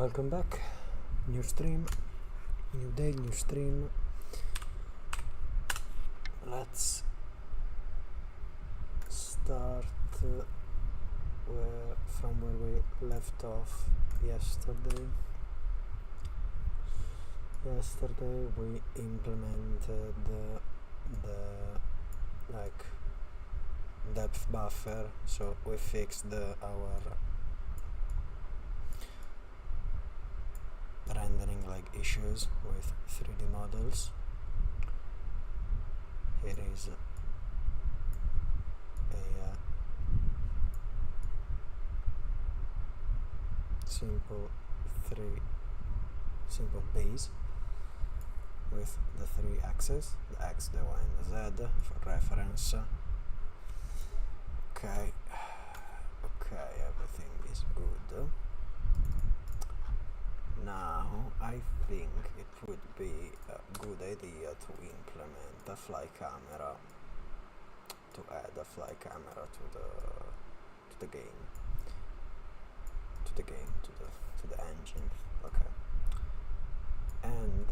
Welcome back. New stream, new day, new stream. Let's start from where we left off yesterday. Yesterday we implemented the depth buffer, so we fixed our rendering issues with 3D models. Here is a simple base with the three axes, the X, the Y and the Z for reference. Okay, everything is good. Now I think it would be a good idea to implement a fly camera, to add a fly camera to the game, to the engine. Okay, and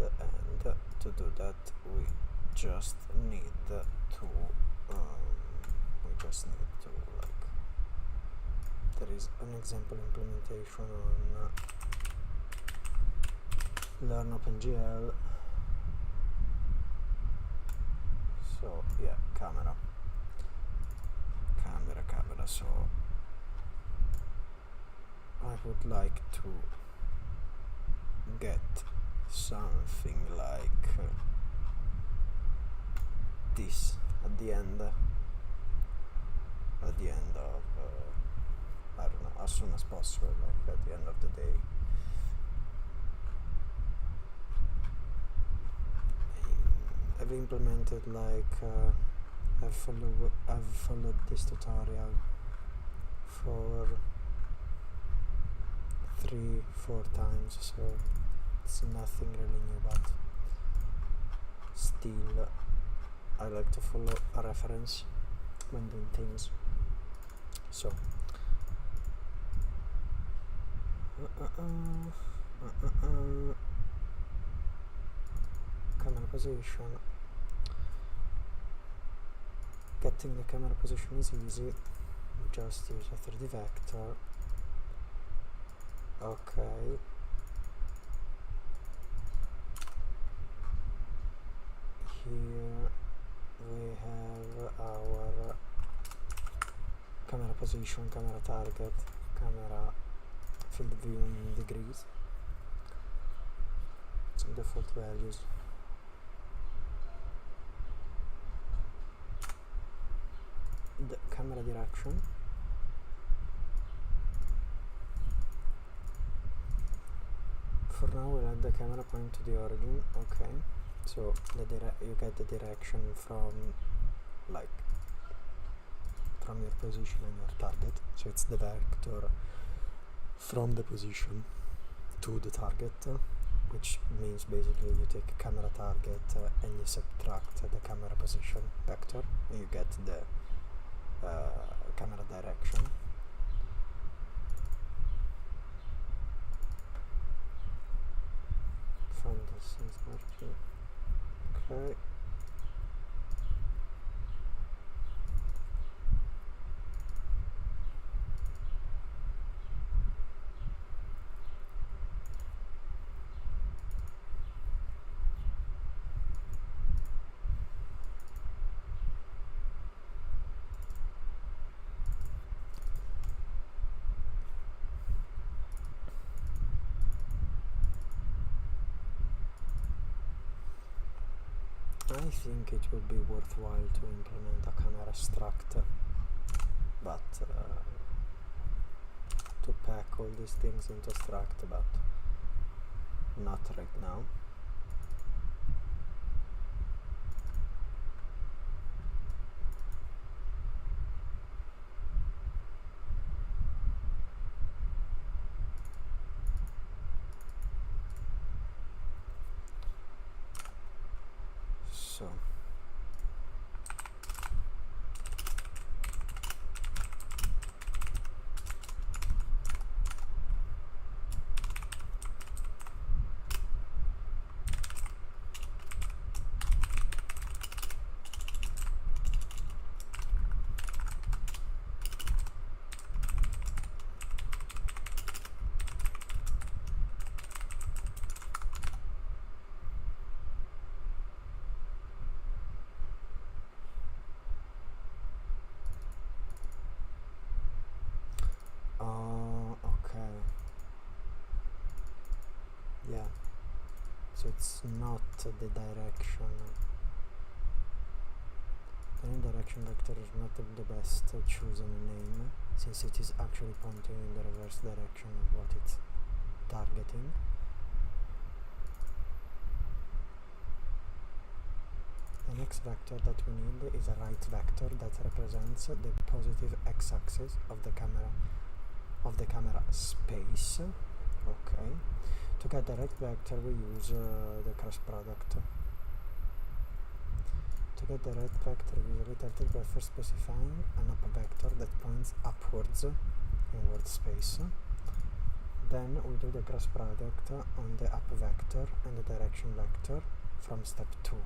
to do that we just need to there is an example implementation on Learn OpenGL. So yeah, camera. So I would like to get something like this at the end of I don't know, as soon as possible, like at the end of the day. I've implemented I've followed this tutorial for 3-4 times, so it's nothing really new, but still I like to follow a reference when doing things. So camera position. Getting the camera position is easy. We just use a 3D vector. Okay. Here we have our camera position, camera target, camera field of view in degrees. Some default values. The camera direction. For now we'll add the camera point to the origin. Okay, so you get the direction from your position and your target. So it's the vector from the position to the target, which means basically you take a camera target and you subtract the camera position vector and you get the camera direction. From distance margin. Okay. I think it would be worthwhile to implement a camera struct, but to pack all these things into struct, but not right now. So so it's not the direction. The new direction vector is not the best chosen name, since it is actually pointing in the reverse direction of what it's targeting. The next vector that we need is a right vector that represents the positive x-axis of the camera space. Okay. To get the right vector, we use the cross product. To get the right vector, we use iterative by first specifying an up vector that points upwards in word space. Then we do the cross product on the up vector and the direction vector from step 2.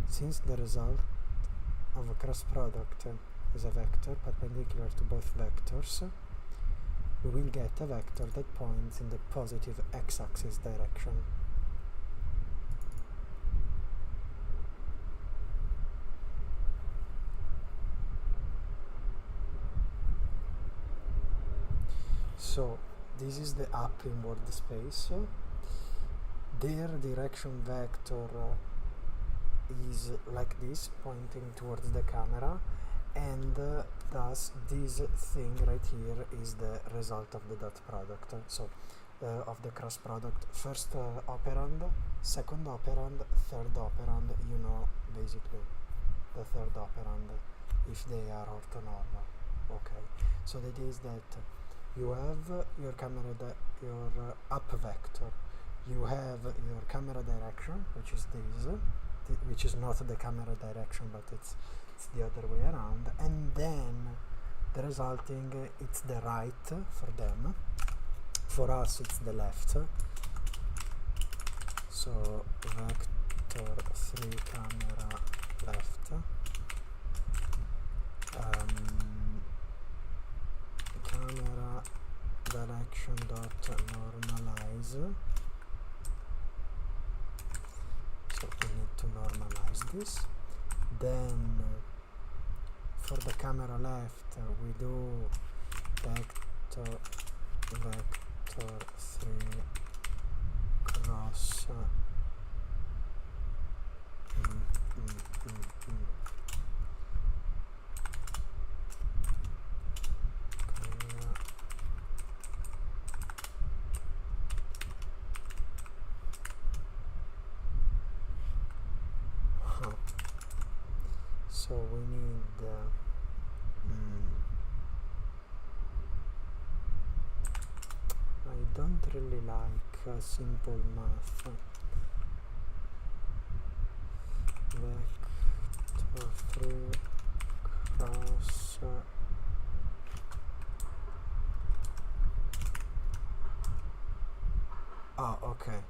Since the result of a cross product is a vector perpendicular to both vectors, we will get a vector that points in the positive x-axis direction. So this is the up in word space. Their direction vector is like this, pointing towards the camera, and thus this thing right here is the result of the dot product, so of the cross product. First operand, second operand, third operand, you know basically the third operand if they are orthonormal. Okay, so the idea is that you have your your up vector, you have your camera direction, which is this, which is not the camera direction, but it's the other way around, and then the resulting, it's the right for them. For us it's the left. So vector 3 camera left, camera direction dot normalize. So we need to normalize this. Then for the camera left, we do vector 3 cross so we need I don't really like simple math. Vector 3 cross okay.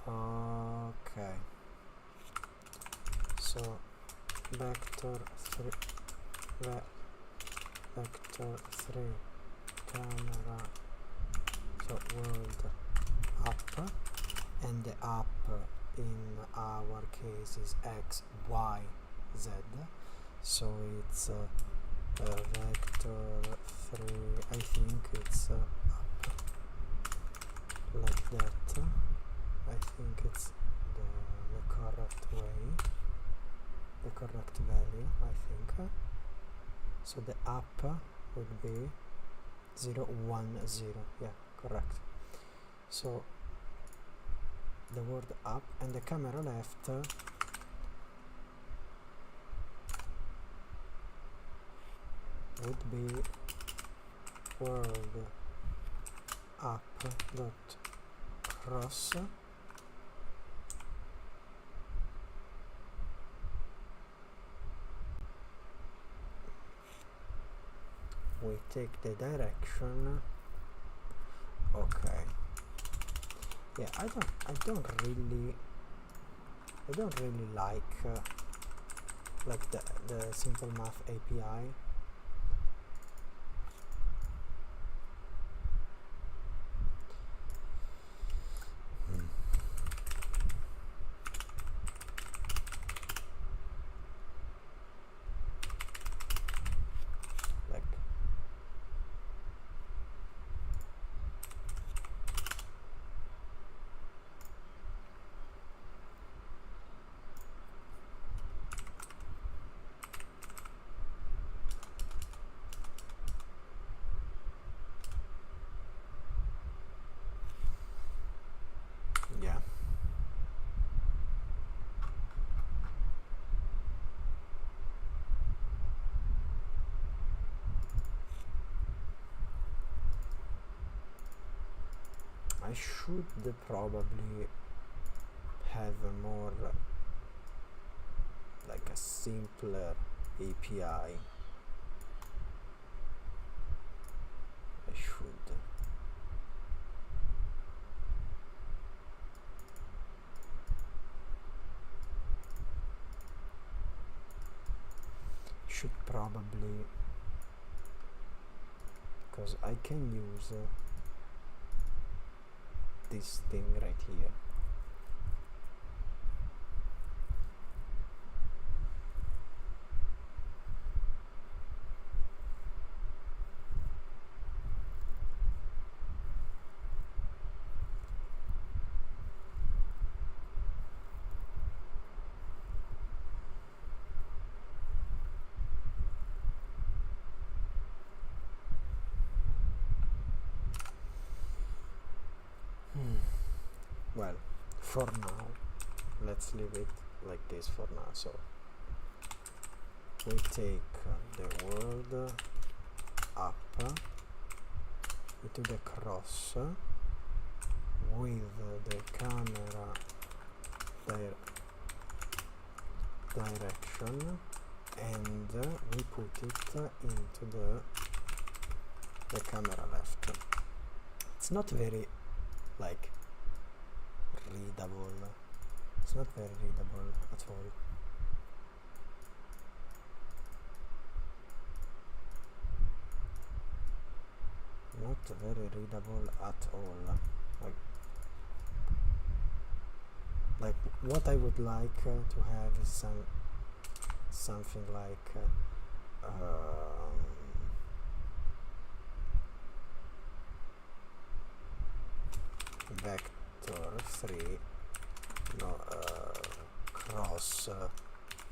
Okay, so vector 3 camera, so world up, and the up in our case is x, y, z, so it's vector 3, I think it's up like that. I think it's the correct way, the correct value, I think. So the up would be 0, 1, 0, yeah, correct. So the word up, and the camera left would be world up dot cross we take the direction. Okay, yeah, I don't really like the simple math API. I should probably have a more like a simpler API. I should probably, because I can use this thing right here. Well, for now, let's leave it like this for now. So we take the world up, we do the cross with the camera direction, and we put it into the camera left. It's not very like readable. It's not very readable at all. Not very readable at all. Like what I would like to have is something like vector 3 cross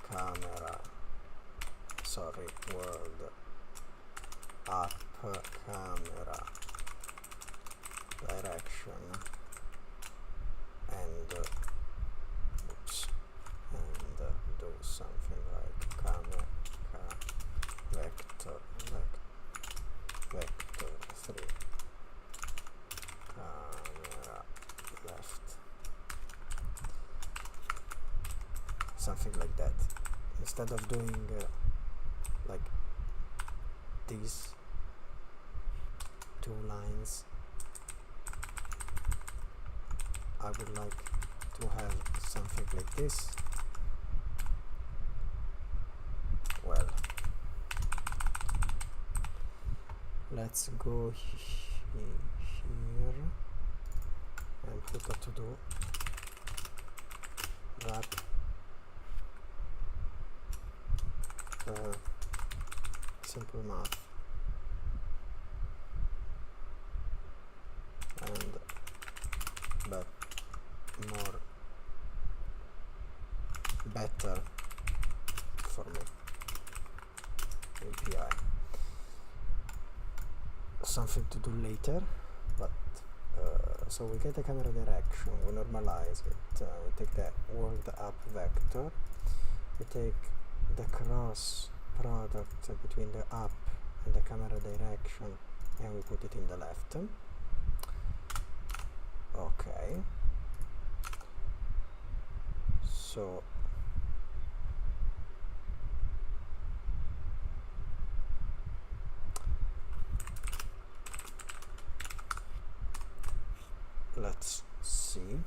camera, sorry, world up camera direction, and oops, and do something like camera vector 3 camera left, something like that, instead of doing like these two lines. I would like to have something like this. Well, let's go here and put a to-do wrap simple math and but more better for me API, something to do later, but so we get the camera direction, we normalize it, we take the world up vector, we take the cross product between the up and the camera direction and we put it in the left. Okay, so let's see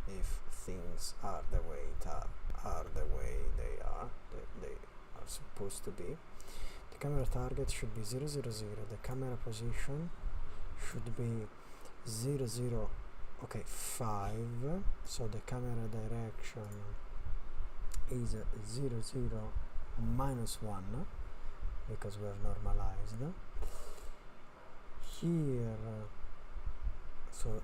if things are the way they are supposed to be. The camera target should be 0, 0, 0. The camera position should be 0, 0, okay, 5. So the camera direction is 0, 0, minus 1 because we have normalized here. So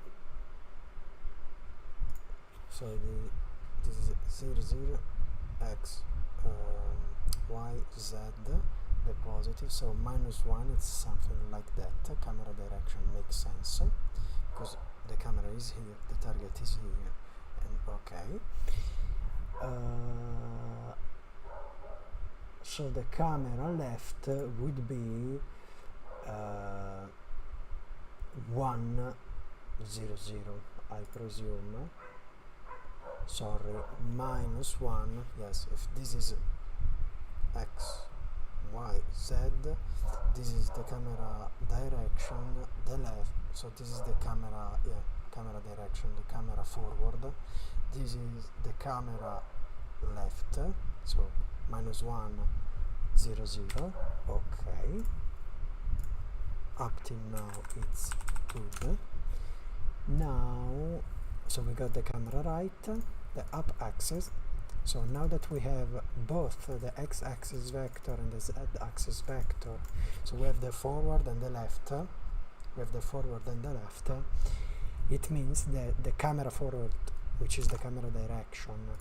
this is 0, 0, x, y, z, the positive, so minus 1, it's something like that. Camera direction makes sense because the camera is here, the target is here, and okay. So the camera left would be 1 0 0, I presume. Sorry, -1. Yes, if this is x, y, z, this is the camera direction, the left, so this is the camera, yeah, camera direction, the camera forward, this is the camera left, so -1 0 0. Okay, up till now it's good. Now, so we got the camera right, the up axis. So now that we have both the x-axis vector and the z-axis vector, so we have the forward and the left, it means that the camera forward, which is the camera direction,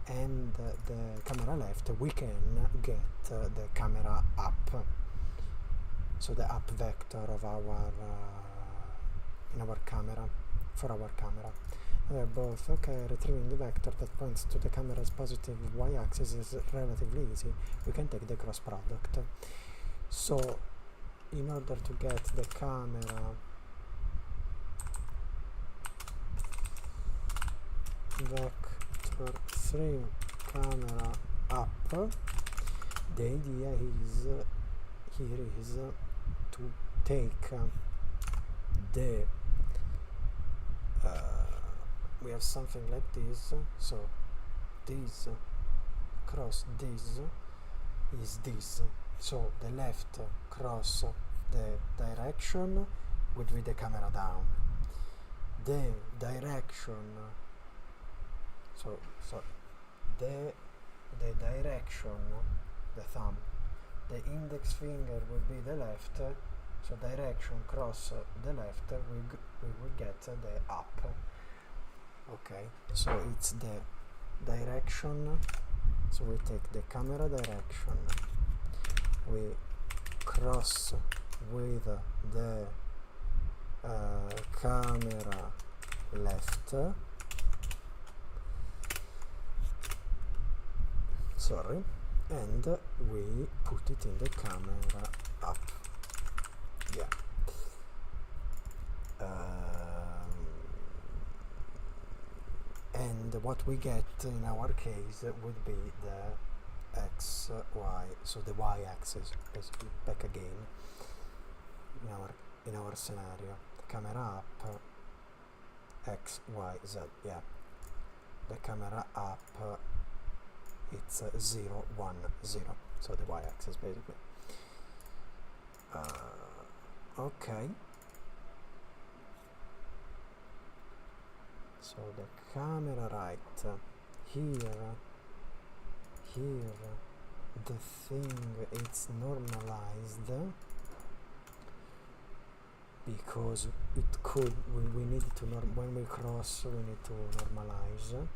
and the camera left, we can get the camera up, so the up vector of our in our camera, for our camera. They're both okay. Retrieving the vector that points to the camera's positive y-axis is relatively easy. We can take the cross product. So in order to get the camera vector 3 camera up, the idea is here is to take the we have something like this, so this cross this is this, so the left cross the direction would be the camera down, the direction, so the direction, the thumb, the index finger would be the left, so direction cross the left, we would get the up. Okay, so it's the direction, so we take the camera direction, we cross with the camera left, sorry, and we put it in the camera up. Yeah. And what we get in our case would be the x, y, so the y-axis, basically back again in our scenario. The camera up, x, y, z, yeah. The camera up, it's 0, 1, 0, so the y-axis basically. Okay. So the camera right, here, the thing, it's normalized, because it could, we need to, when we cross, we need to normalize,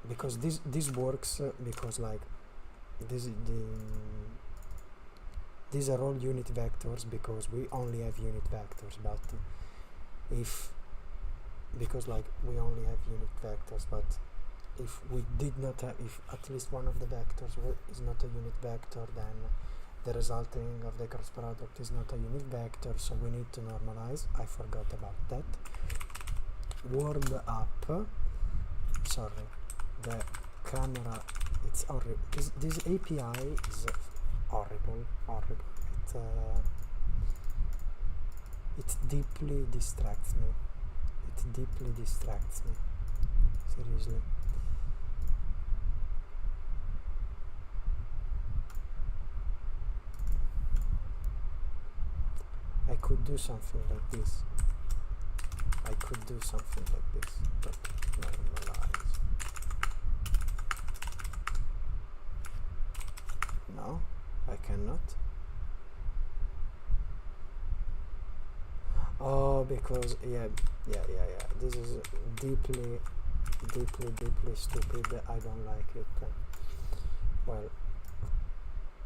because this works, because like, these are all unit vectors, because we only have unit vectors, but because like we only have unit vectors, but if we did not have, if at least one of the vectors is not a unit vector, then the resulting of the cross product is not a unit vector, so we need to normalize. I forgot about that. Word up, sorry, the camera, it's horrible. This API is horrible. It deeply distracts me. Seriously. I could do something like this. But normalize. No, I cannot. Oh, because yeah, this is deeply stupid. I don't like it. Well,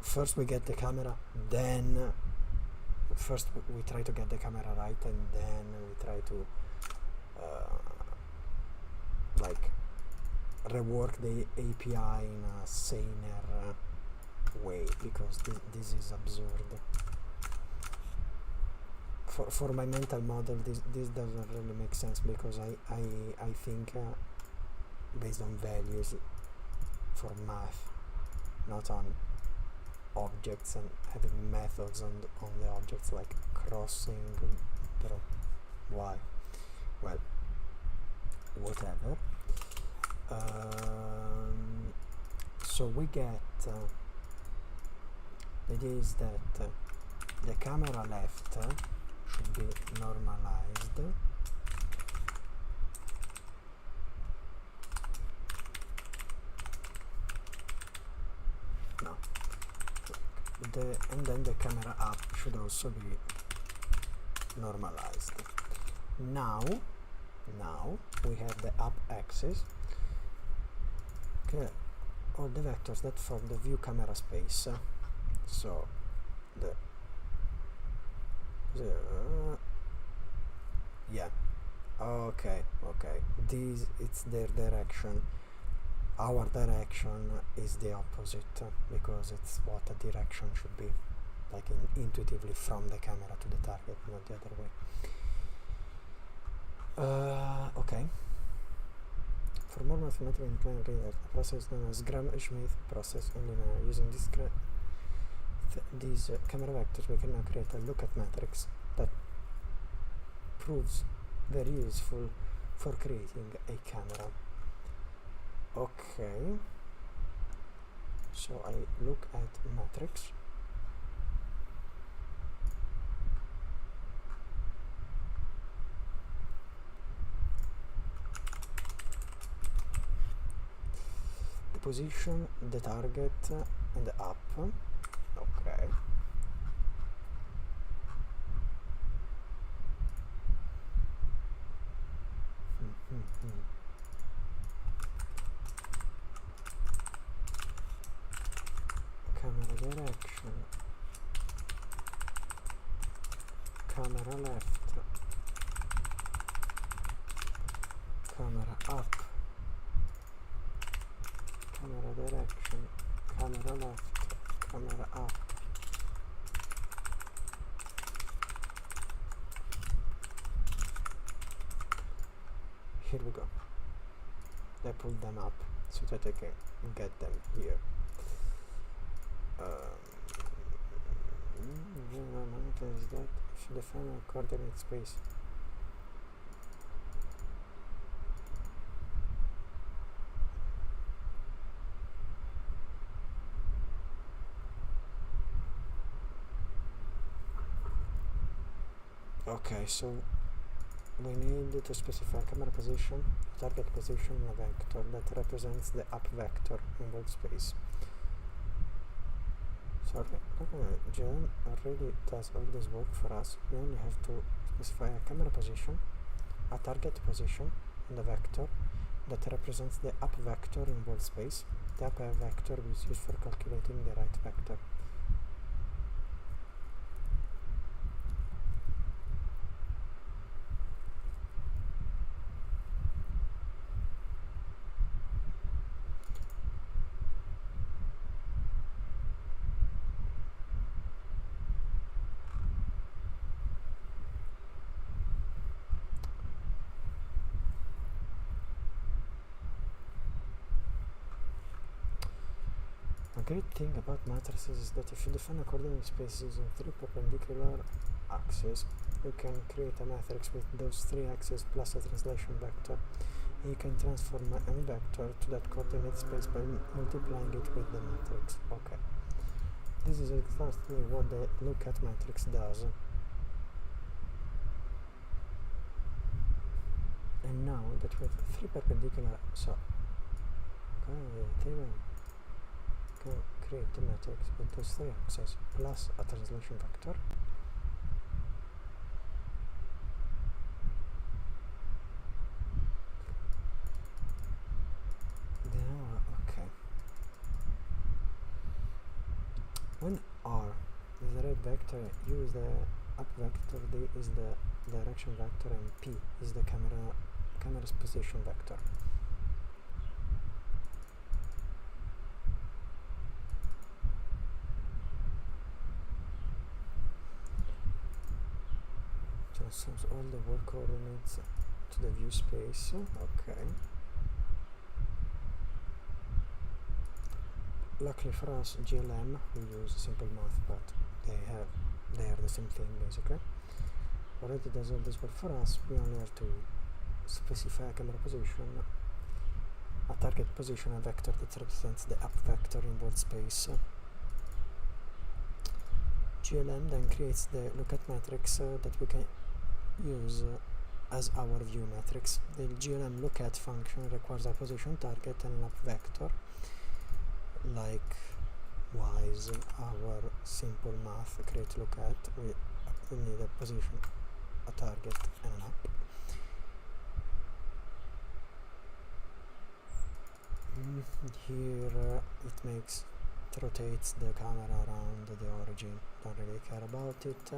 first we get the camera, then first we try to get the camera right, and then we try to like rework the API in a saner way, because this is absurd. for my mental model, this doesn't really make sense, because I think based on values for math, not on objects, and having methods on the objects like crossing. But why? Well, whatever. So we get the idea is that the camera left should be normalized. No. And then the camera up should also be normalized. Now we have the up axis. Okay, all the vectors that form the view camera space. So yeah, okay, these, it's their direction. Our direction is the opposite, because it's what a direction should be, like intuitively from the camera to the target, not the other way. Okay. For more mathematical and plane readers, a process known as Gram-Schmidt process in linear. Using these camera vectors, we can now create a lookup matrix that proves very useful for creating a camera. Okay, so I look at matrix. The position, the target, and the up. Okay. Camera direction, camera left, camera up, camera direction, camera left, camera up. Here we go. I pulled them up so that I can get them here. Is that should define a coordinate space. Okay, so we need to specify camera position, target position, and a vector that represents the up vector in both space. So GM already does all this work for us. We only have to specify a camera position, a target position, and a vector that represents the up vector in both space. The up vector is used for calculating the right vector. A great thing about matrices is that if you define a coordinate space using 3 perpendicular axes, you can create a matrix with those 3 axes plus a translation vector. And you can transform any vector to that coordinate space by multiplying it with the matrix. Okay. This is exactly what the lookup matrix does. And now that we have 3 perpendicular, so can create the matrix with those 3 axes plus a translation vector. Okay. When R is the right vector, U is the up vector, D is the direction vector, and P is the camera's position vector. assigns all the world coordinates to the view space. Okay. Luckily for us, GLM, we use simple math, but they are the same thing basically. Already does all this work for us. We only have to specify a camera position, a target position, a vector that represents the up vector in world space. GLM then creates the lookat matrix that we can use as our view matrix. The GLM lookat function requires a position target and an up vector. Likewise, our simple math create lookat, we need a position, a target, and an up. Here it rotates the camera around the origin. Don't really care about it.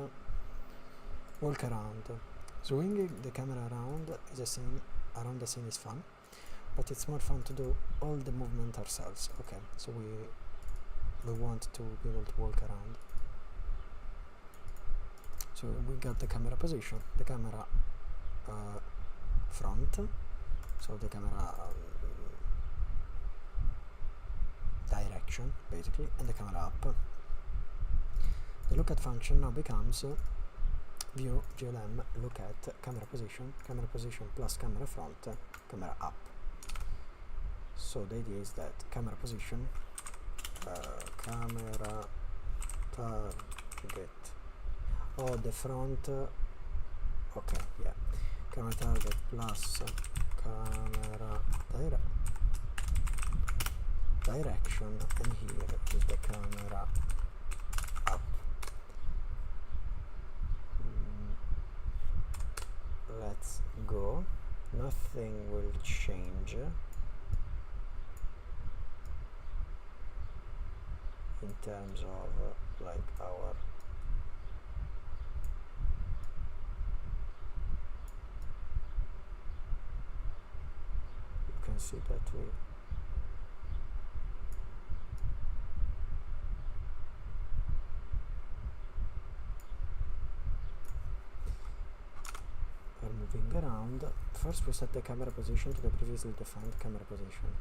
Walk around. Swinging the camera around the scene is fun, but it's more fun to do all the movement ourselves. Okay, so we want to be able to walk around. So we got the camera position, the camera front, so the camera direction basically, and the camera up. The lookat function now becomes view GLM lookat camera position plus camera front, camera up. So the idea is that camera position, camera target, the front, okay, yeah, camera target plus camera direction, and here is the camera up. Let's go. Nothing will change in terms of our you can see that we're moving around. First we set the camera position to the previously defined camera position.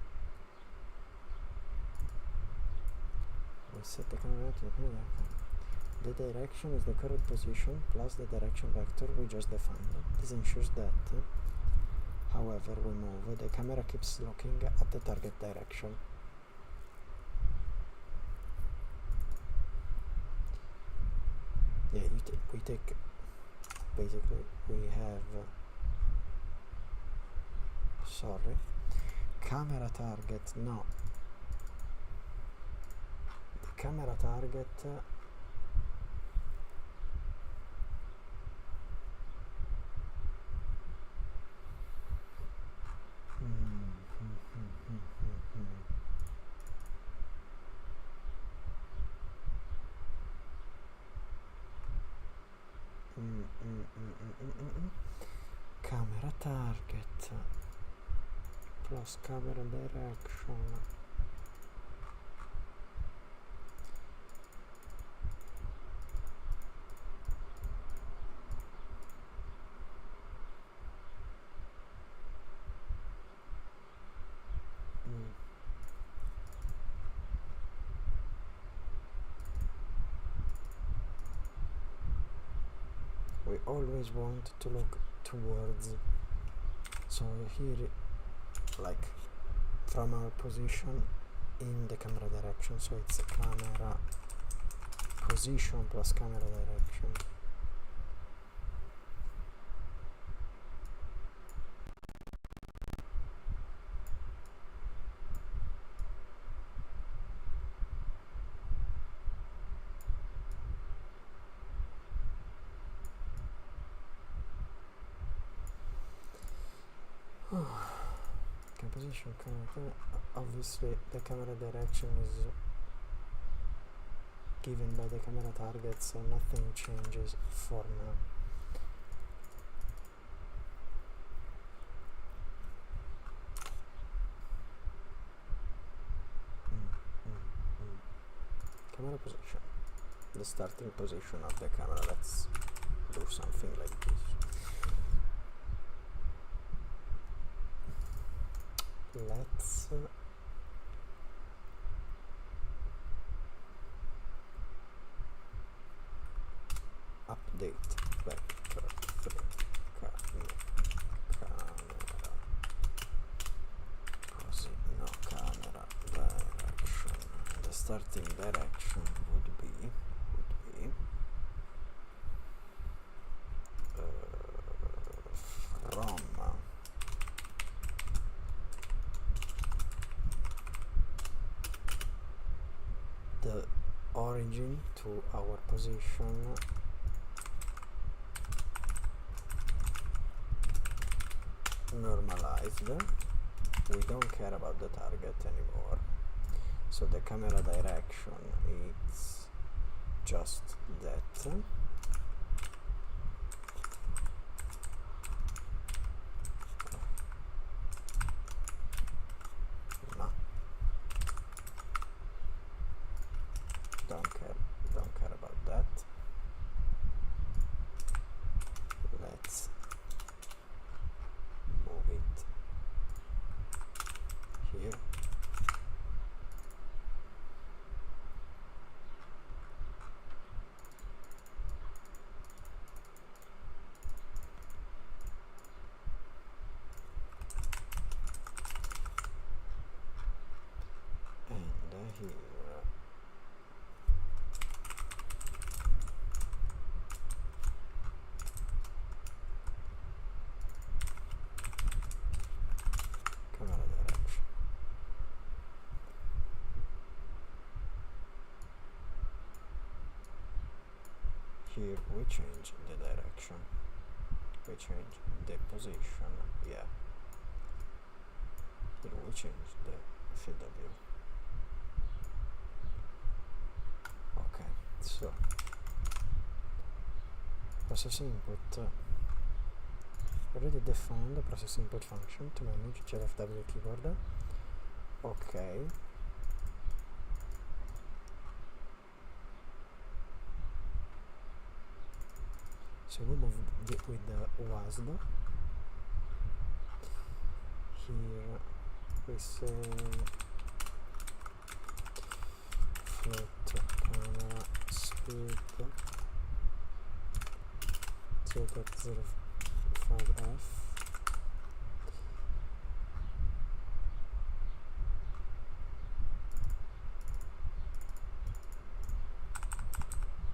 We set the camera to the direction is the current position plus the direction vector we just defined. This ensures that however we move, the camera keeps looking at the target direction. Yeah, we take basically we have camera target, no, the camera target camera target plus camera direction. We always want to look towards, so here from our position in the camera direction, so it's camera position plus camera direction. Position camera, obviously the camera direction is given by the camera target, so nothing changes for now. Camera position, the starting position of the camera. Let's do something like this. let's update vector 3 camera, così no camera direction. The starting direction would be from the origin to our position normalized. We don't care about the target anymore, so the camera direction is just that. No, don't care about that. Let's move it here. And here. Camera direction. Here we change the direction. We change the position. Yeah. Here we change the field of view. Okay, so process input. Already defined the process input function to manage GLFW keyboard. Okay. So we move with the WASD. Here we say float camera speed 0.05f.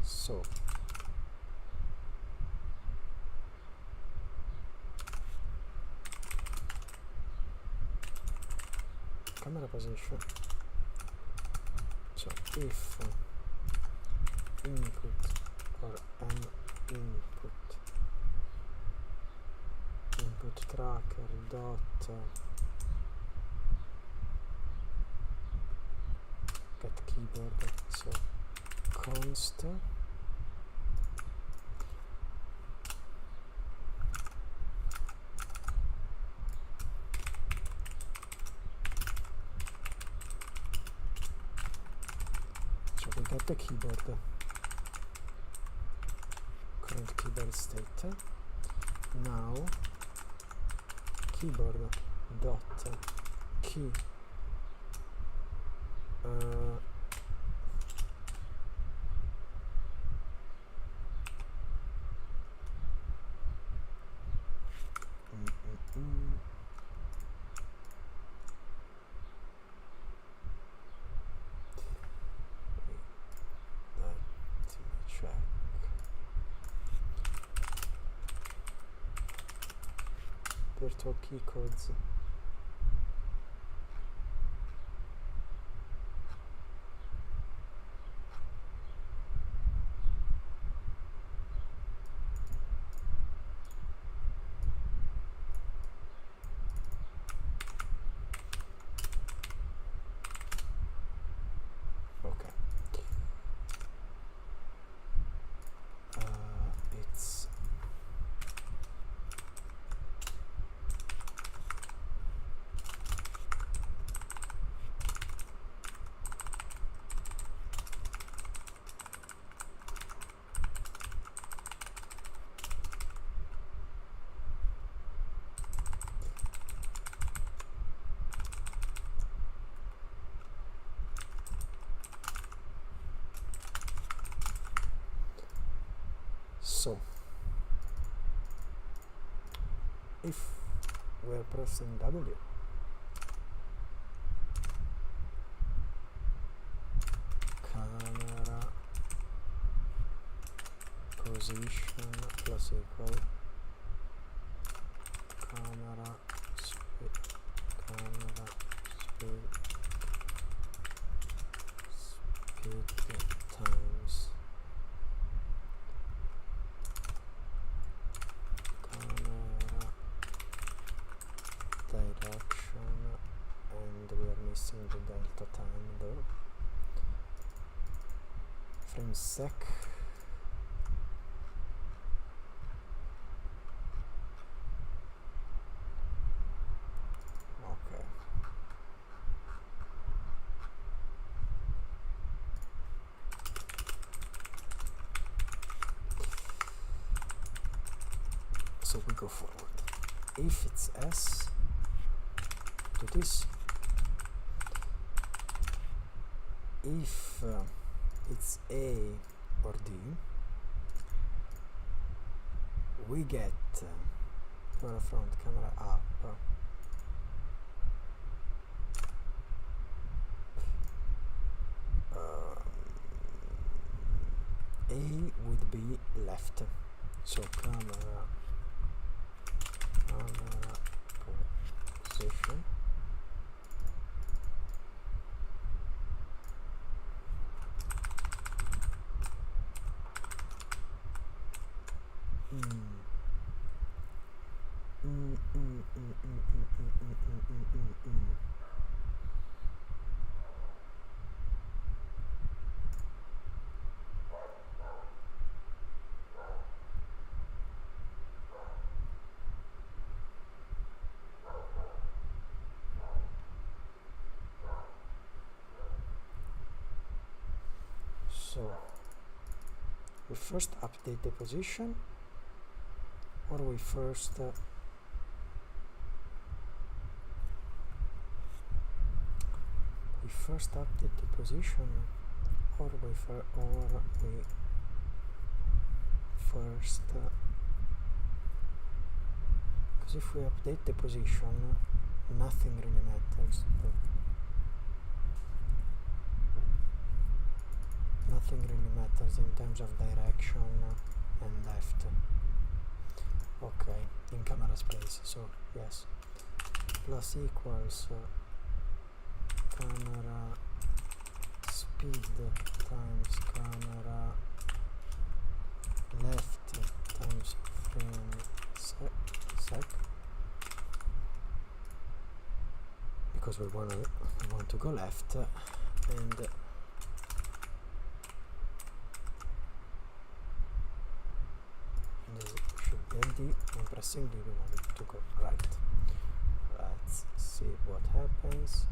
So camera position. So if input or an input tracker dot get keyboard, so const we get the keyboard, current keyboard state. Now keyboard dot key check. Virtual key codes. Okay. It's So if we're pressing W, camera position plus equal camera speed times camera direction, and we are missing the delta time though. Frame sec. Okay. So we go forward. If it's S, to this. If it's A or D, we get camera front, camera up, A would be left, so camera position So we first update the position, or we first update the position, or we first because if we update the position, nothing really matters. Nothing really matters in terms of direction and left. Okay, in camera space, so yes. Plus equals camera speed times camera left times frame sec, because we want to go left, and this should be D. When pressing D, we want it to go right. Let's see what happens.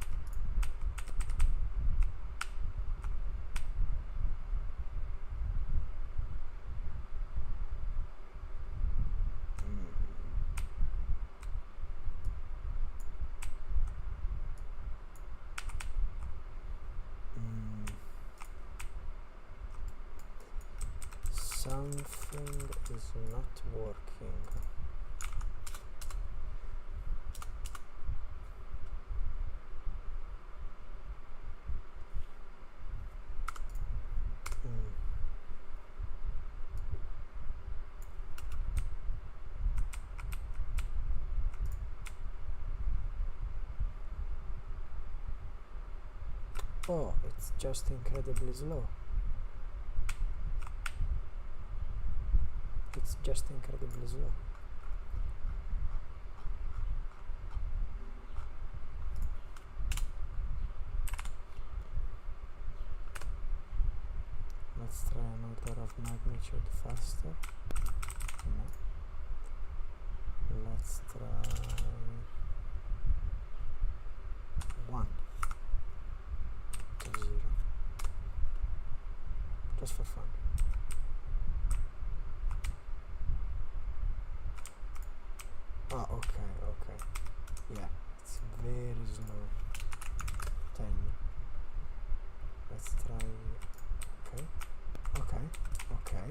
Something is not working. Oh, it's just incredibly slow. It's just incredibly slow. Let's try an order of magnitude faster. No. Let's try 1 to 0. Just for fun. Ah, okay. Yeah, it's very slow. 10. Let's try. Okay.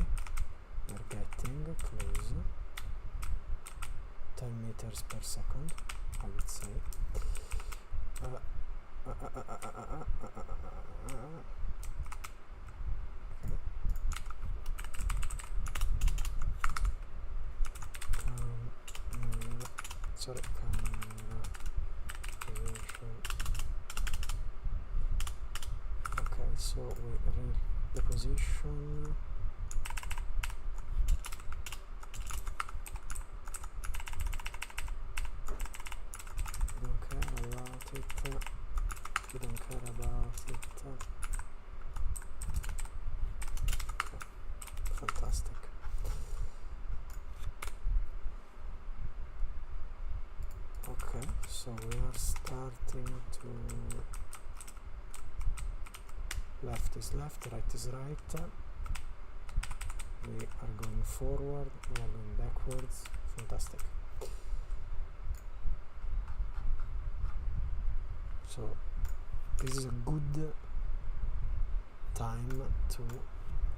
we're getting close. 10 meters per second, I would say. Sorry, camera position. Okay, so we read the position. We don't care about it. We don't care about it. Okay, fantastic. Okay, so we are starting to left is left, right is right. We are going forward, we are going backwards. Fantastic. So this is a good time to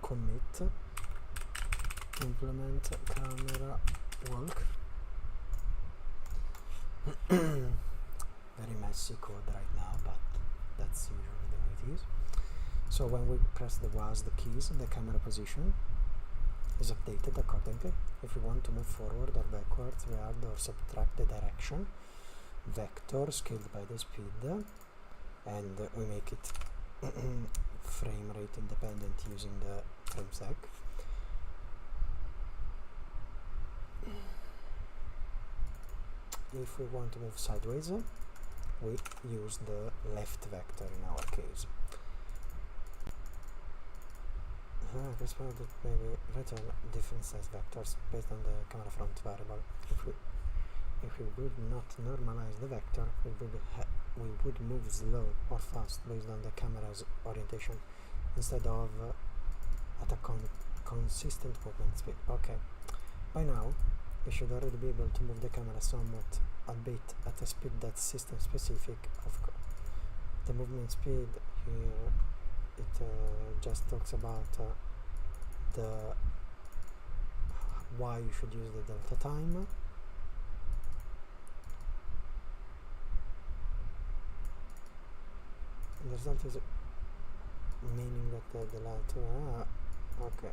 commit, implement camera walk. Very messy code right now, but that's usually the way it is. So when we press the WASD keys, the camera position is updated accordingly. If we want to move forward or backwards, we add or subtract the direction vector scaled by the speed, and we make it frame rate independent using the frame stack. If we want to move sideways, we use the left vector in our case. Respond that maybe return different size vectors based on the camera front variable. If we would not normalize the vector, we would move slow or fast based on the camera's orientation instead of at a consistent movement speed. Okay, by now you should already be able to move the camera somewhat a bit at a speed that's system specific. The movement speed here, it just talks about why you should use the delta time. And the result is meaning that the delta, okay.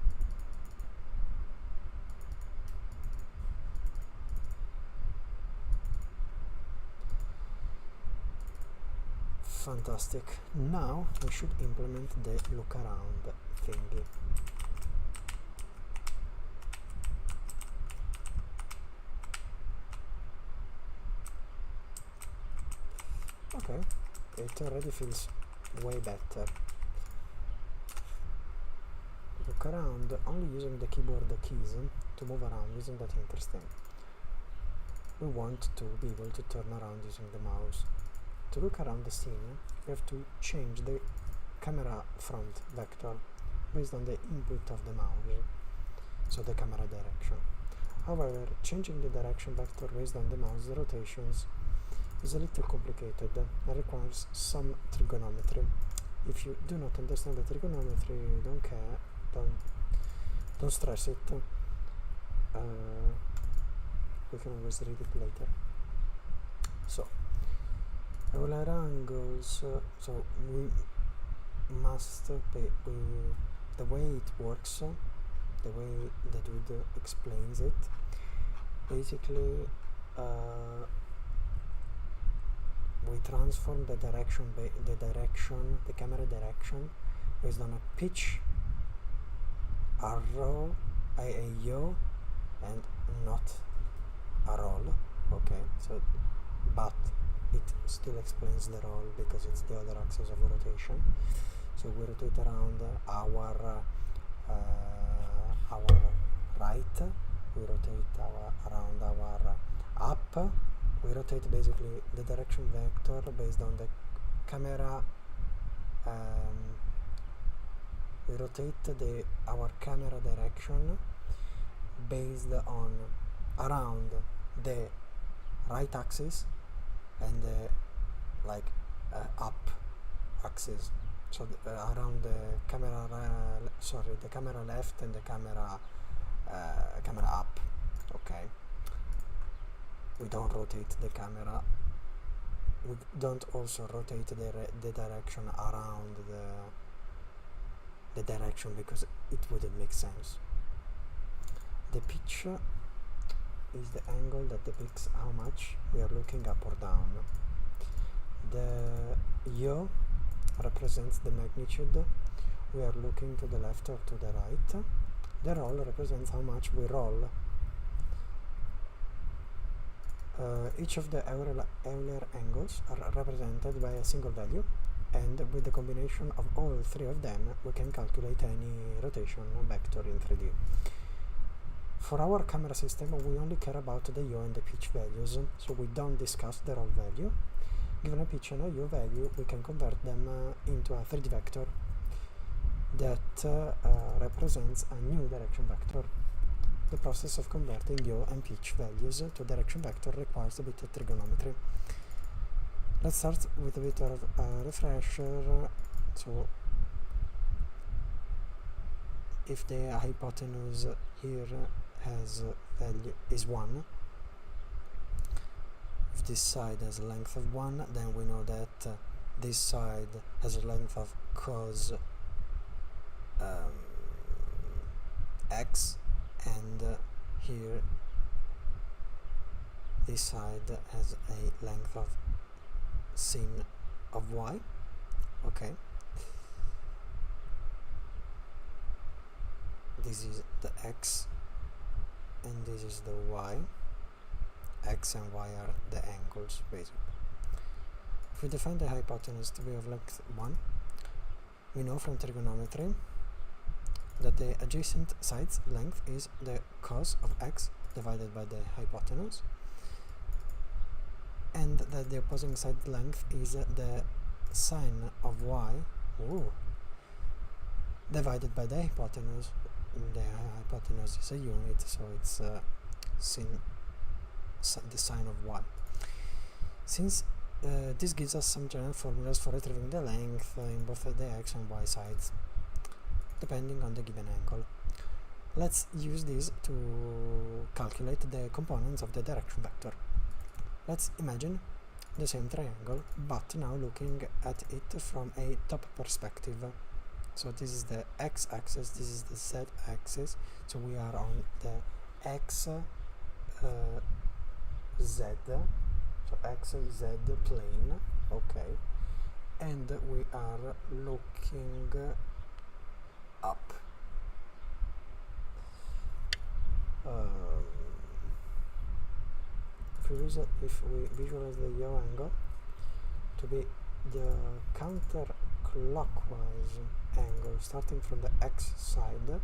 Fantastic. Now we should implement the look around thingy. Okay, it already feels way better. Look around only using the keyboard keys to move around isn't that interesting. We want to be able to turn around using the mouse. To look around the scene, we have to change the camera front vector based on the input of the mouse, so the camera direction. However, changing the direction vector based on the mouse rotations is a little complicated and requires some trigonometry. If you do not understand the trigonometry, don't care, don't stress it. We can always read it later. So, roller angles, so we must pay, the way it works, the way the dude explains it, basically we transform the direction, the camera direction based on a pitch, a roll, a yaw, and not a roll. Okay, so but it still explains the roll because it's the other axis of rotation. So we rotate around our right, we rotate around our up, we rotate basically the direction vector based on the camera, we rotate our camera direction based on around the right axis and the up axis, so around the camera the camera left and the camera camera up. Okay, we don't rotate the camera, we don't also rotate the direction around the direction, because it wouldn't make sense. The pitch is the angle that depicts how much we are looking up or down. The yaw represents the magnitude we are looking to the left or to the right. The roll represents how much we roll. Each of the Euler angles are represented by a single value, and with the combination of all three of them we can calculate any rotation vector in 3D. For our camera system, we only care about the yaw and the pitch values, so we don't discuss the roll value. Given a pitch and a yaw value, we can convert them into a 3D vector that represents a new direction vector. The process of converting yaw and pitch values to direction vector requires a bit of trigonometry. Let's start with a bit of a refresher. So, if the hypotenuse here has value is 1, if this side has a length of 1, then we know that this side has a length of cos x, and here this side has a length of sin of y. Okay, this is the x and this is the y. X and y are the angles, basically. If we define the hypotenuse to be of length 1, we know from trigonometry that the adjacent side's length is the cos of x divided by the hypotenuse, and that the opposing side length is the sine of y divided by the hypotenuse. The hypotenuse is a unit, so it's the sine of y. Since this gives us some general formulas for retrieving the length in both the x and y sides, depending on the given angle. Let's use this to calculate the components of the direction vector. Let's imagine the same triangle, but now looking at it from a top perspective. So this is the x-axis, this is the z-axis, so we are on the x z, so x-z plane, okay, and we are looking up. If we visualize the yaw angle to be the counterclockwise angle starting from the x side,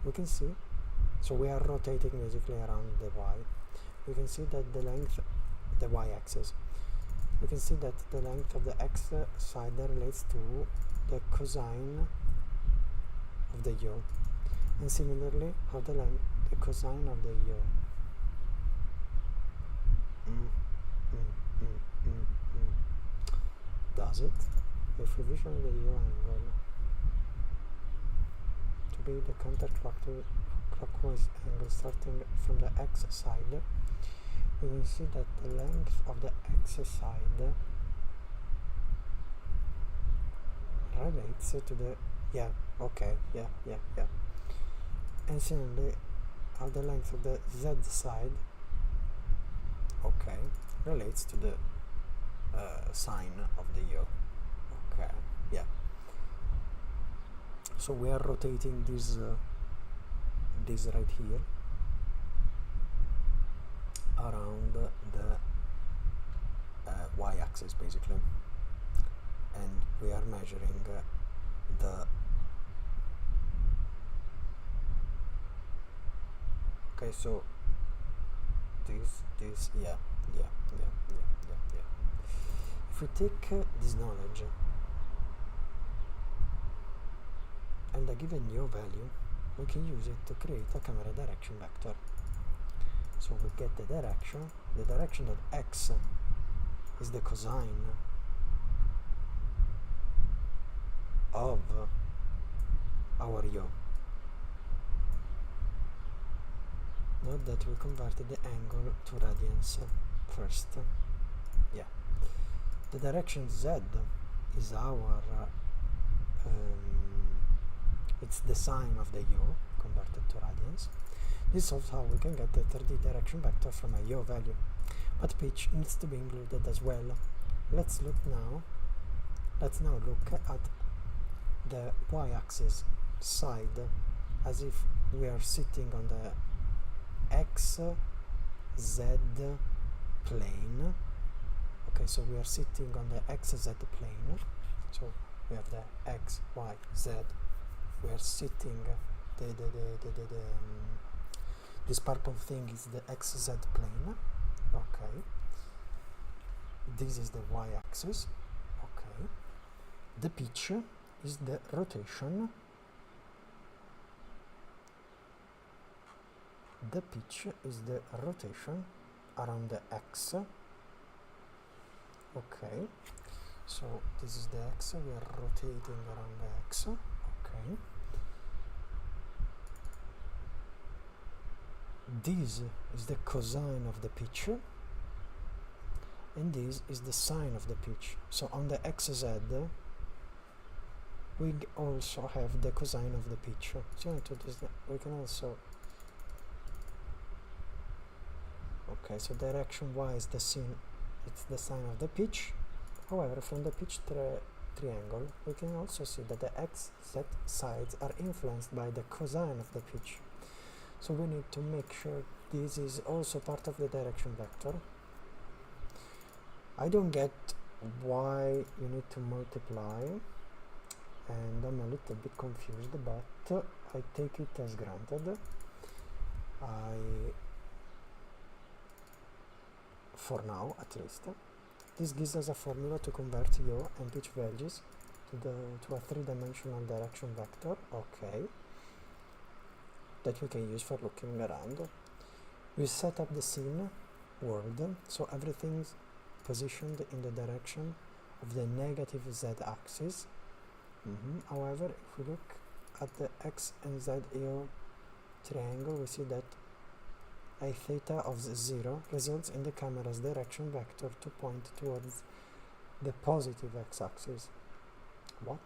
we can see, so we are rotating basically around the y. We can see that the length, the y-axis, we can see that the length of the x side relates to the cosine of the yaw, and similarly how the cosine of the yaw does it. If we visualize the yaw angle to be the counterclockwise angle starting from the x side, we will see that the length of the x side relates to the and similarly how the length of the z side relates to the sine of the yaw. So we are rotating this right here around the y-axis basically, and we are measuring the so this if we take this knowledge and a given yaw value, we can use it to create a camera direction vector. So we get the direction of x is the cosine of our yaw. Note that we converted the angle to radians first. Yeah. The direction Z is our it's the sine of the yaw converted to radians. This is how we can get the 3D direction vector from a yaw value, but pitch needs to be included as well. Let's now look at the y-axis side as if we are sitting on the XZ plane. Okay, so we are sitting on the XZ plane. So we have the X, Y, Z. We are sitting. This purple thing is the XZ plane. Okay. This is the y-axis. Okay. The pitch is the rotation. The pitch is the rotation around the X. Okay, so this is the X, we are rotating around the X. Okay. This is the cosine of the pitch, and this is the sine of the pitch. So on the XZ, we also have the cosine of the pitch. So we can also. Okay, so direction Y is the sine. It's the sine of the pitch. However, from the pitch triangle, we can also see that the XZ sides are influenced by the cosine of the pitch. So we need to make sure this is also part of the direction vector. I don't get why you need to multiply, and I'm a little bit confused, but I take it as granted. For now, at least. This gives us a formula to convert yaw and pitch values to a three-dimensional direction vector. Okay. That we can use for looking around. We set up the scene world, so everything's positioned in the direction of the negative z-axis. However, if we look at the x and z yaw triangle, we see that a theta of 0 results in the camera's direction vector to point towards the positive x-axis. What?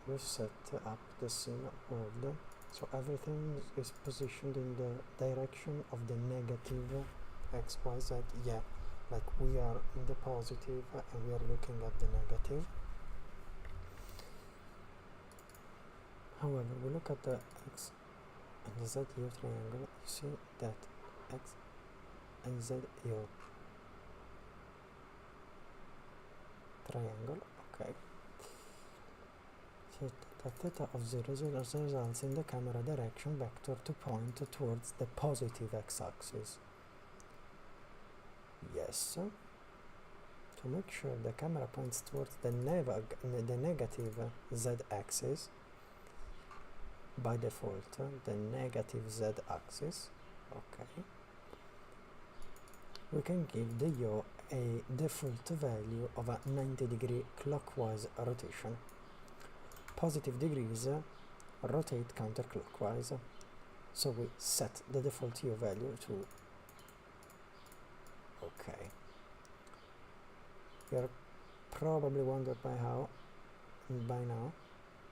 We've set up the scene world, so everything is positioned in the direction of the negative x, y, z. Yeah, like we are in the positive and we are looking at the negative. However, we look at the x and z yaw triangle, you see that x and z yaw triangle, okay. So the theta of 0 results in the camera direction vector to point towards the positive x-axis. Yes. To make sure the camera points towards the negative z-axis, by default, the negative z-axis, okay, we can give the yaw a default value of a 90-degree clockwise rotation. Positive degrees rotate counterclockwise, so we set the default yaw value to. Okay. You're probably wondering by now,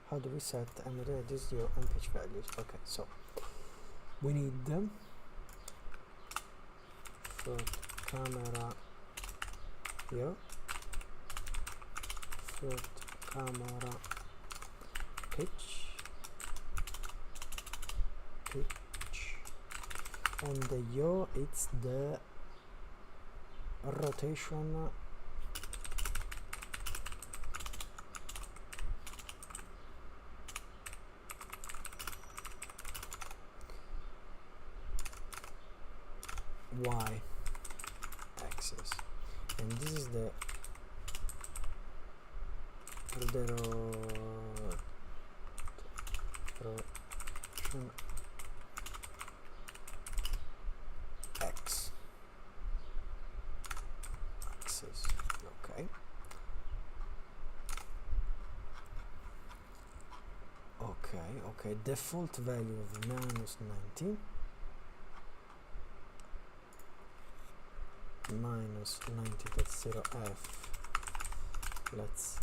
how do we set and reduce yaw and pitch values? Okay, so we need first camera yaw, first camera pitch, and the yaw, it's the rotation y axis, and this is the rotation x axis. Okay. Okay. okay, default value of minus 90 minus 90.0f. Let's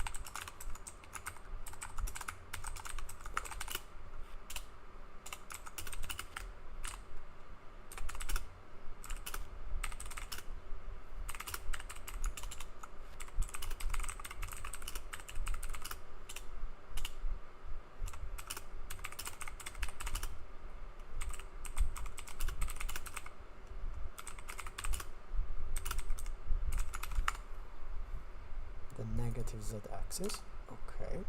the negative z-axis. Okay.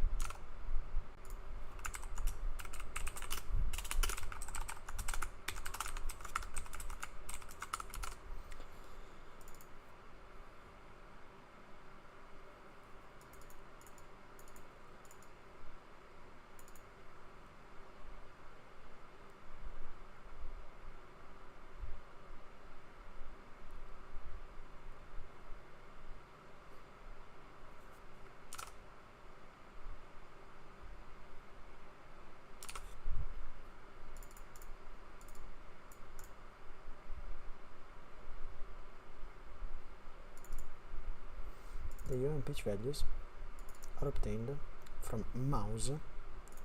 The yaw and pitch values are obtained from mouse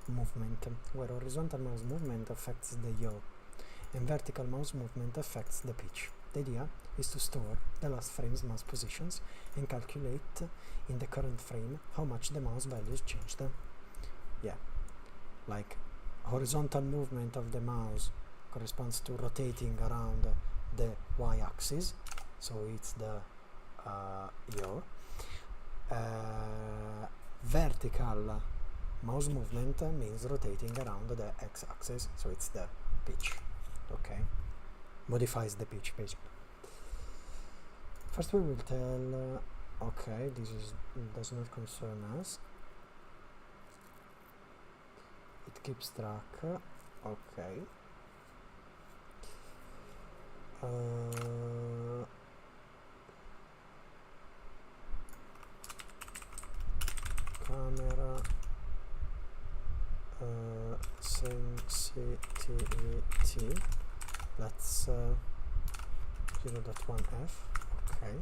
movement, where horizontal mouse movement affects the yaw and vertical mouse movement affects the pitch. The idea is to store the last frame's mouse positions and calculate in the current frame how much the mouse values changed. Yeah, like horizontal movement of the mouse corresponds to rotating around the y-axis, so it's the yaw. Vertical mouse movement means rotating around the x-axis, so it's the pitch. Okay, modifies the pitch basically. First we will tell okay, this does not concern us. It keeps track. Okay. Camera sensitivity, let's 0.1f. okay,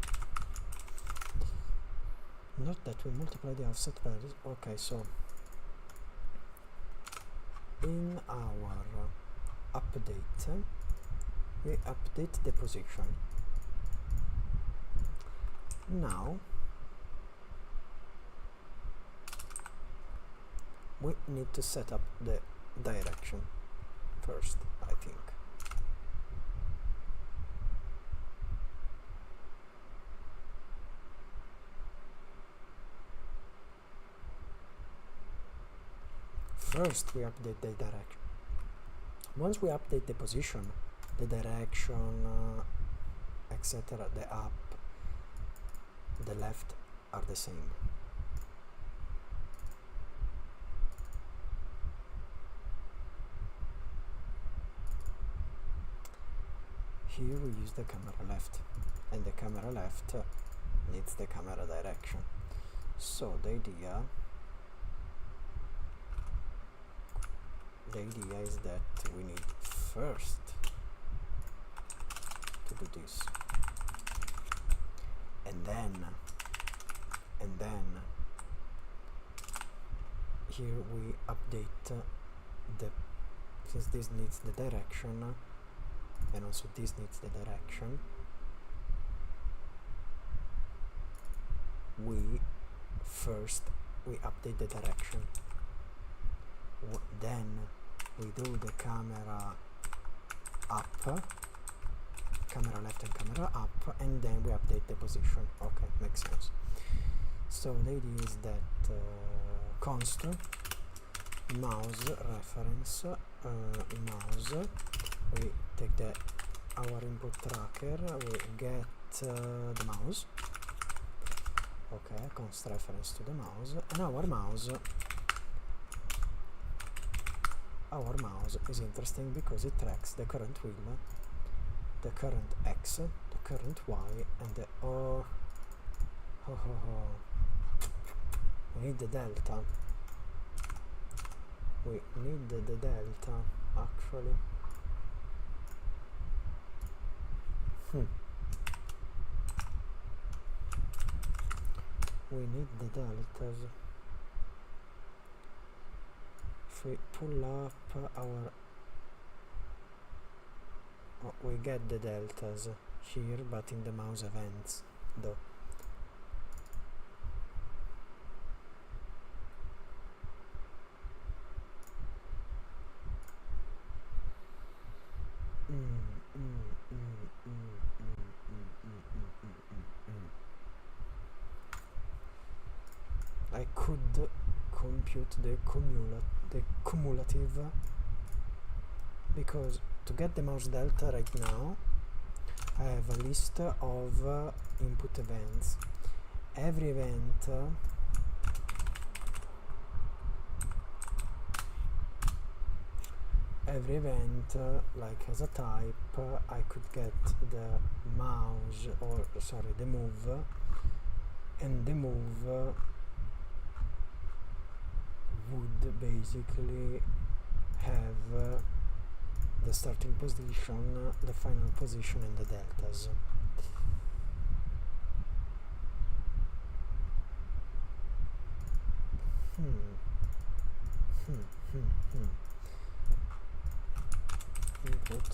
note that we multiply the offset values. Okay, so in our update we update the position. Now we need to set up the direction first, I think. First we update the direction. Once we update the position, the direction, etc., the up, the left are the same. Here we use the camera left, and the camera left needs the camera direction. So the idea is that we need first to do this, and then here we update the, since this needs the direction and also this needs the direction, we update the direction, then we do the camera up, camera left and camera up, and then we update the position. Okay, makes sense. So the idea is that const mouse reference mouse, we take our input tracker, we get the mouse, okay, const reference to the mouse, and our mouse is interesting because it tracks the current wheel, the current x, the current y, and the we need the delta. we need the delta actually. We need the deltas. If we pull up our we get the deltas here, but in the mouse events though. I could compute the cumulative, because to get the mouse delta right now I have a list of input events. Every event like has a type. I could get the mouse, or sorry, the move, and the move would basically have the starting position, the final position, and the deltas. Input.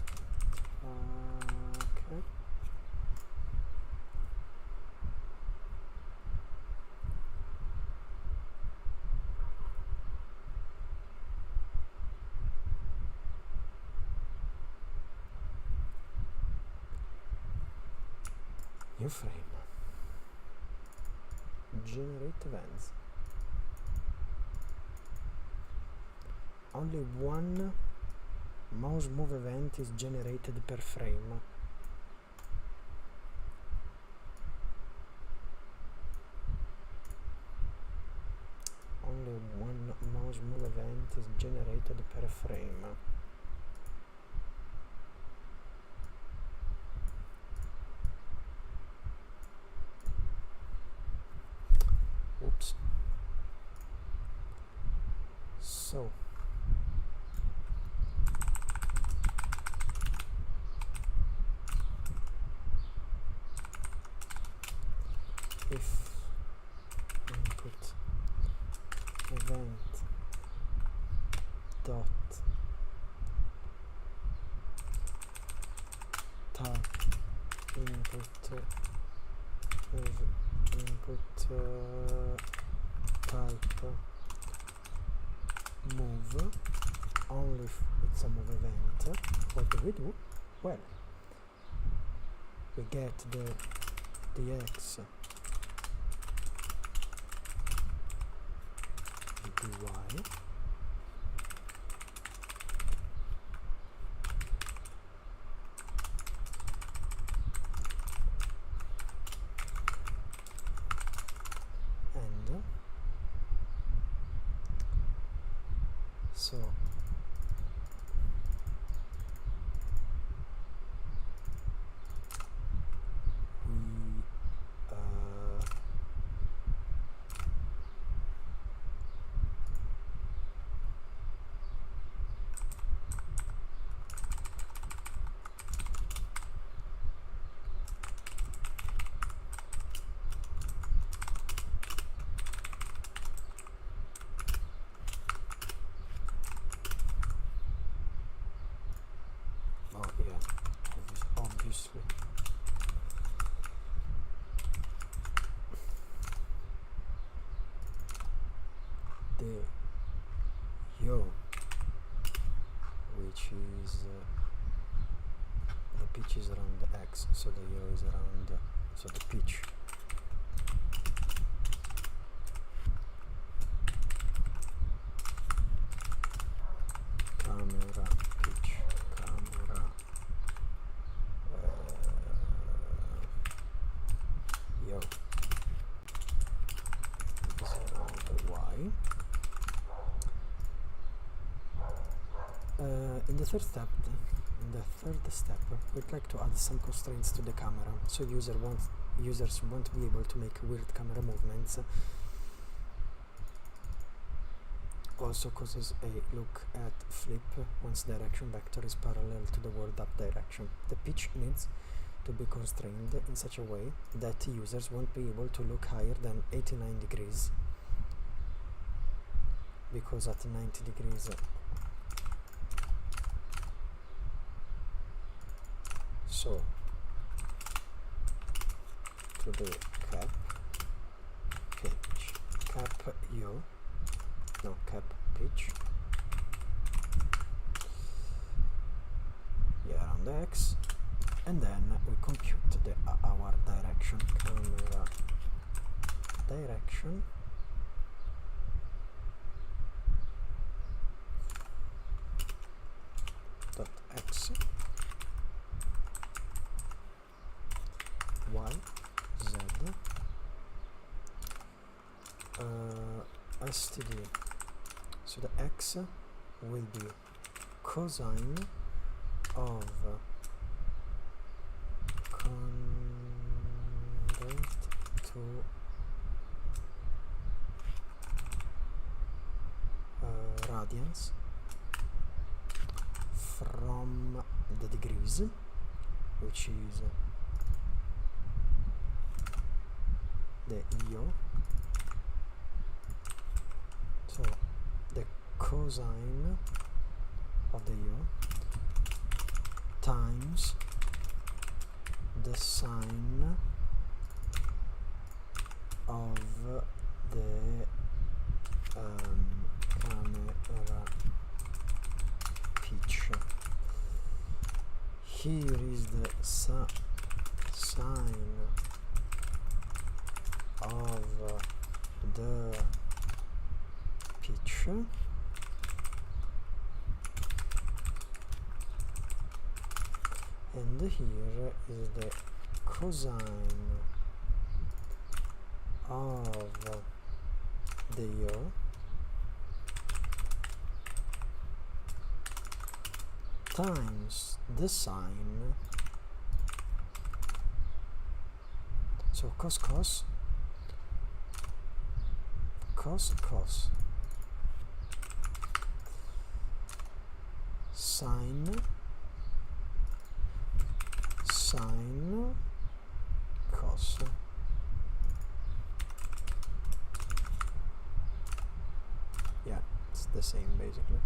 Okay. New frame. Generate events. Only one mouse move event is generated per frame. Only one mouse move event is generated per frame. Oops. So if input event dot type input type move, only if it's a move event, what do? Well, we get the x, the y, and so obviously the yaw, which is the pitch is around the x, so the yaw is around, so the pitch camera pitch camera yaw is around the y. In the third step, we'd like to add some constraints to the camera, so users won't be able to make weird camera movements. also causes a look at flip once direction vector is parallel to the word up direction. The pitch needs to be constrained in such a way that users won't be able to look higher than 89 degrees, because at 90 degrees so to the cap pitch, cap yaw, no, cap pitch, yeah, around the X, and then we compute the our direction, camera direction dot X, Y, Z, STD. So the X will be cosine of convert to radians from the degrees, which is the yaw. So the cosine of the yaw times the sine of the camera pitch. Here is the sine of the pitch, and here is the cosine of the yaw times the sine, so cos sine cos. Yeah, it's the same basically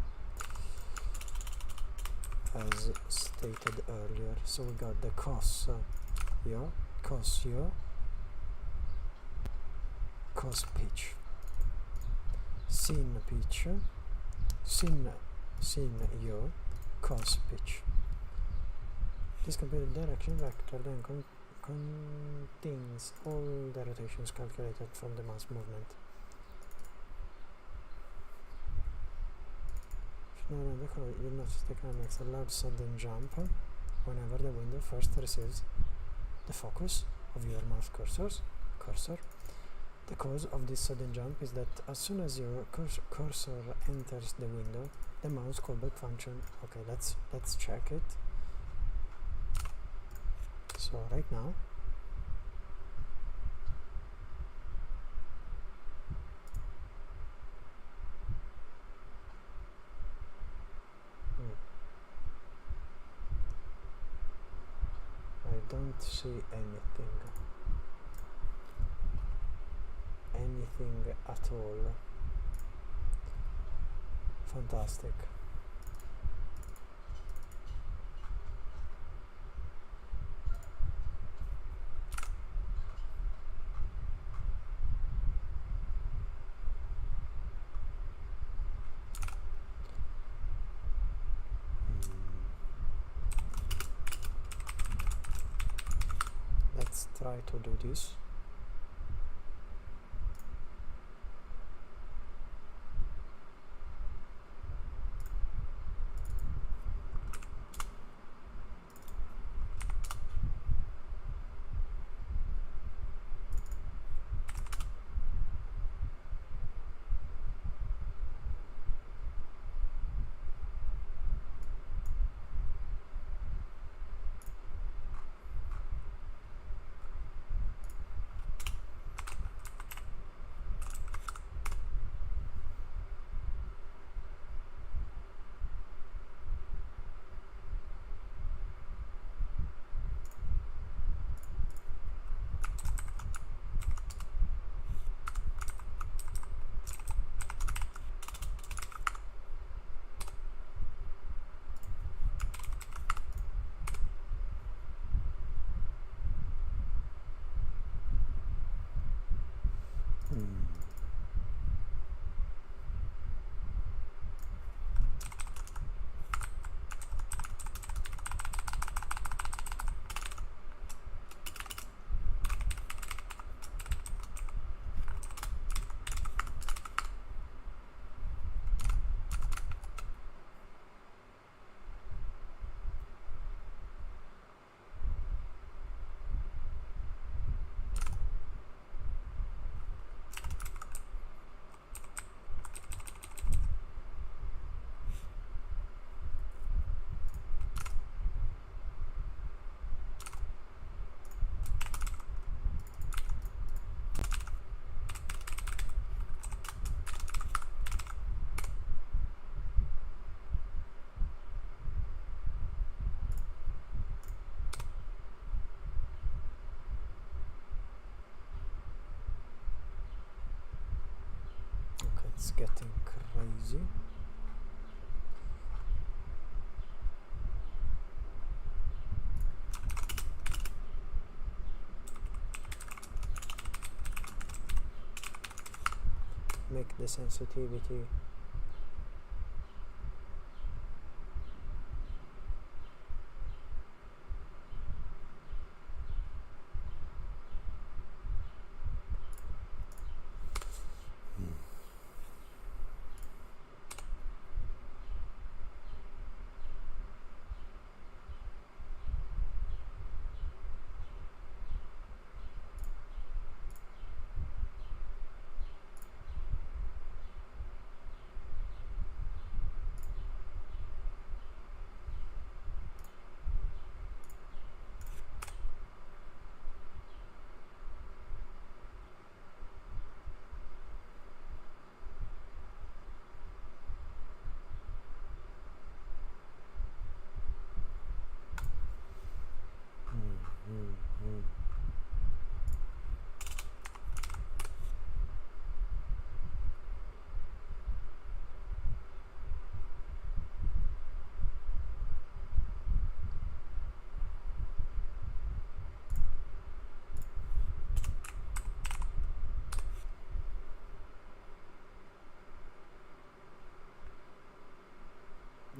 as stated earlier. So we got the cos yaw, cos pitch, sin pitch, sin yaw, cos pitch. This computed direction vector then contains all the rotations calculated from the mass movement. You'll notice the camera makes a large sudden jump whenever the window first receives the focus of your mouse cursor. The cause of this sudden jump is that as soon as your cursor enters the window, the mouse callback function, okay, let's check it. So right now I don't see anything at all. Fantastic. Let's try to do this. it's getting crazy. Make the sensitivity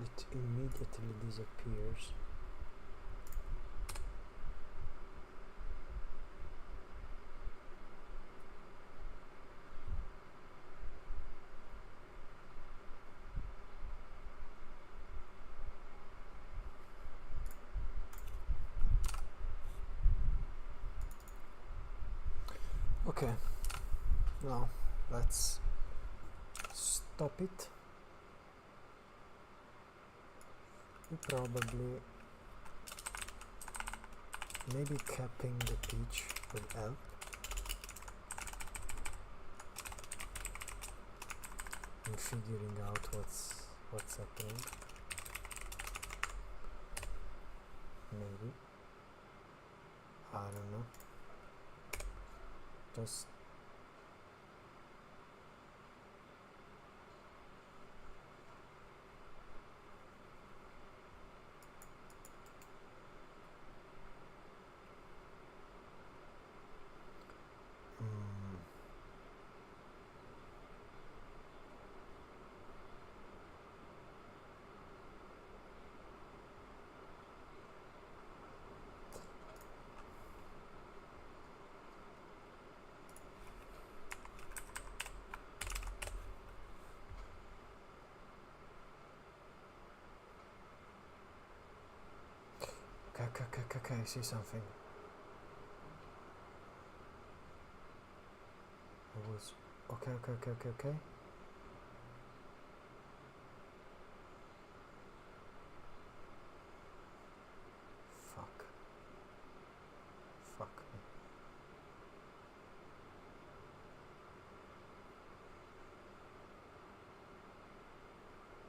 it immediately disappears. Okay, now let's stop it. We probably maybe capping the pitch will help. And figuring out what's happening. Maybe. I don't know. Just okay, I see something. I was okay. Fuck me.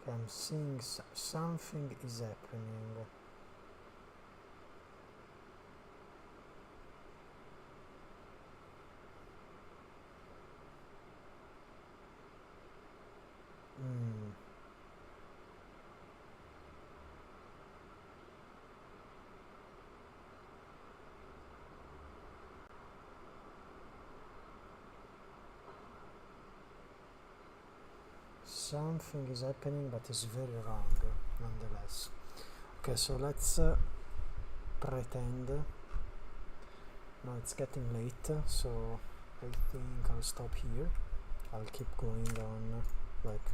Okay, I'm seeing something is happening. Something is happening, but it's very wrong, nonetheless. Okay, so let's pretend. Now it's getting late, so I think I'll stop here. I'll keep going on, like,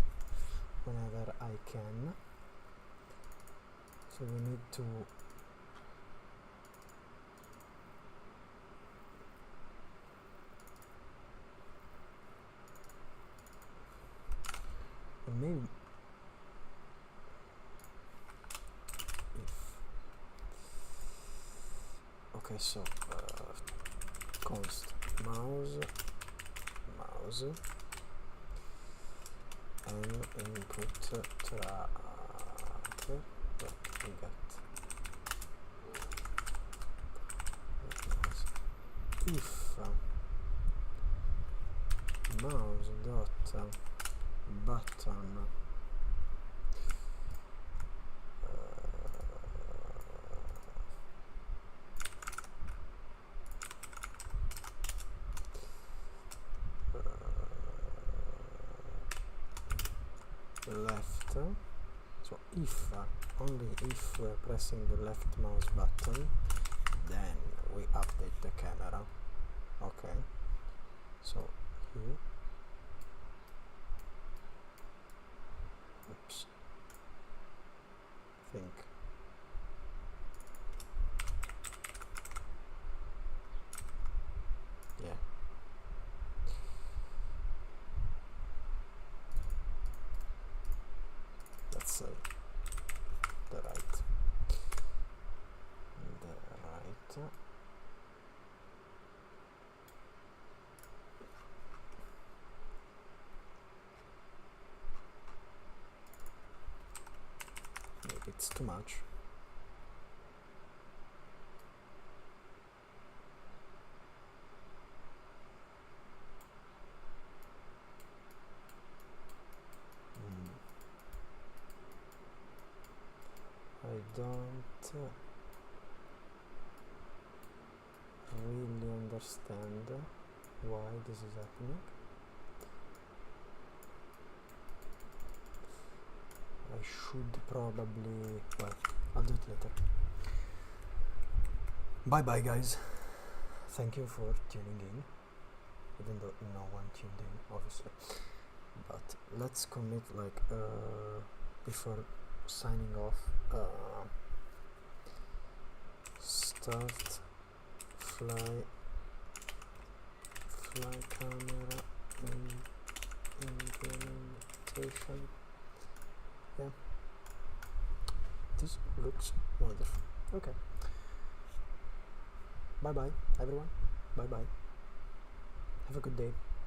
whenever I can. So we need to maybe if okay, so const mouse and input track what we get. If mouse dot button. Left, so if only if we're pressing the left mouse button, then we update the camera. Okay, so here, oops, think yeah, let's say the right. Maybe it's too much. I don't really understand why this is happening. I should probably, well, I'll do it later. Bye bye guys, thank you for tuning in, even though no one tuned in obviously, but let's commit like before signing off, start fly camera implementation. Yeah, this looks wonderful. Okay, bye bye everyone, bye bye, have a good day.